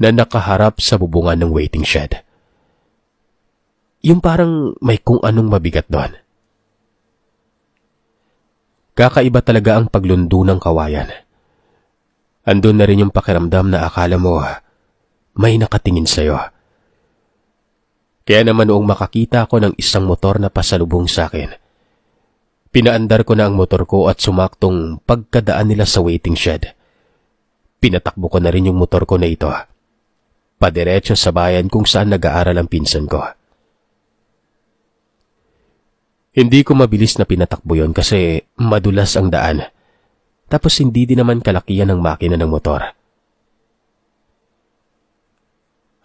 na nakaharap sa bubungan ng waiting shed. Yung parang may kung anong mabigat doon. Kakaiba talaga ang paglundo ng kawayan. Andun na rin yung pakiramdam na akala mo may nakatingin sa'yo. Kaya naman noong makakita ko ng isang motor na pasalubong sa akin, pinaandar ko na ang motor ko at sumaktong pagkadaan nila sa waiting shed. Pinatakbo ko na rin yung motor ko na ito, padiretso sa bayan kung saan nag-aaral ang pinsan ko. Hindi ko mabilis na pinatakbo yon kasi madulas ang daan, tapos hindi din naman kalakihan ng makina ng motor.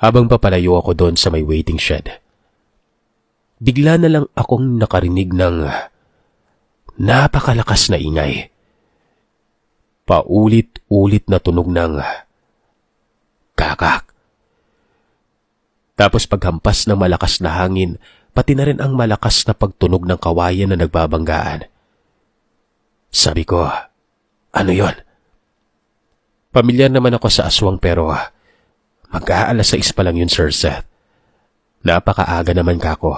Habang papalayo ako doon sa may waiting shed, bigla na lang akong nakarinig ng napakalakas na ingay. Paulit-ulit na tunog ng kakak. Tapos paghampas ng malakas na hangin, pati na rin ang malakas na pagtunog ng kawayan na nagbabanggaan. Sabi ko, ano yon? Pamilyar naman ako sa aswang pero mag-aalas 6 pa lang yun, Sir Seth. Napakaaga naman kako.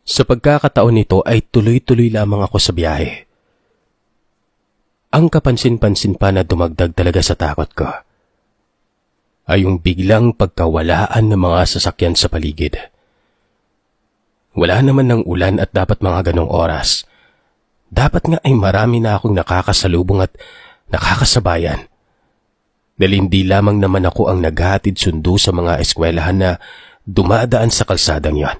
Sa pagkakataon nito ay tuloy-tuloy lamang ako sa biyahe. Ang kapansin-pansin pa na dumagdag talaga sa takot ko ay yung biglang pagkawalaan ng mga sasakyan sa paligid. Wala naman ng ulan at dapat mga ganong oras. Dapat nga ay marami na akong nakakasalubong at nakakasabayan. Dahil hindi lamang naman ako ang naghahatid sundo sa mga eskwelahan na dumadaan sa kalsadang yon.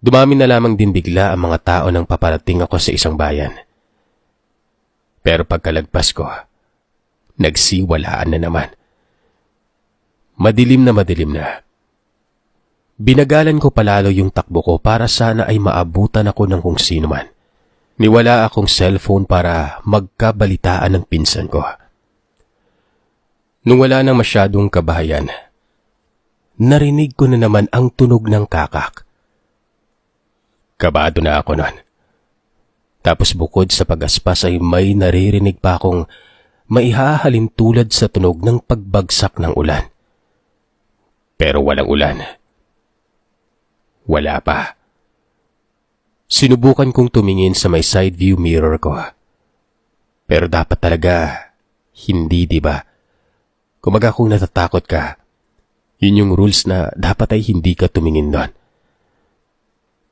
Dumami na lamang din bigla ang mga tao nang paparating ako sa isang bayan. Pero pagkalagpas ko, nagsiwalaan na naman. Madilim na. Binagalan ko palalo yung takbo ko para sana ay maabutan ako ng kung sino man. Niwala akong cellphone para magkabalitaan ng pinsan ko. Nung wala nang masyadong kabahayan, narinig ko na naman ang tunog ng kakak. Kabado na ako nun. Tapos bukod sa pag-aspas ay may naririnig pa akong maihahalin tulad sa tunog ng pagbagsak ng ulan. Pero walang ulan. Wala pa. Sinubukan kong tumingin sa may side view mirror ko. Pero dapat talaga, hindi, diba? Kumaga kung natatakot ka, yun yung rules na dapat ay hindi ka tumingin doon.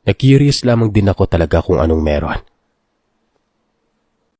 Na-curious lamang din ako talaga kung anong meron.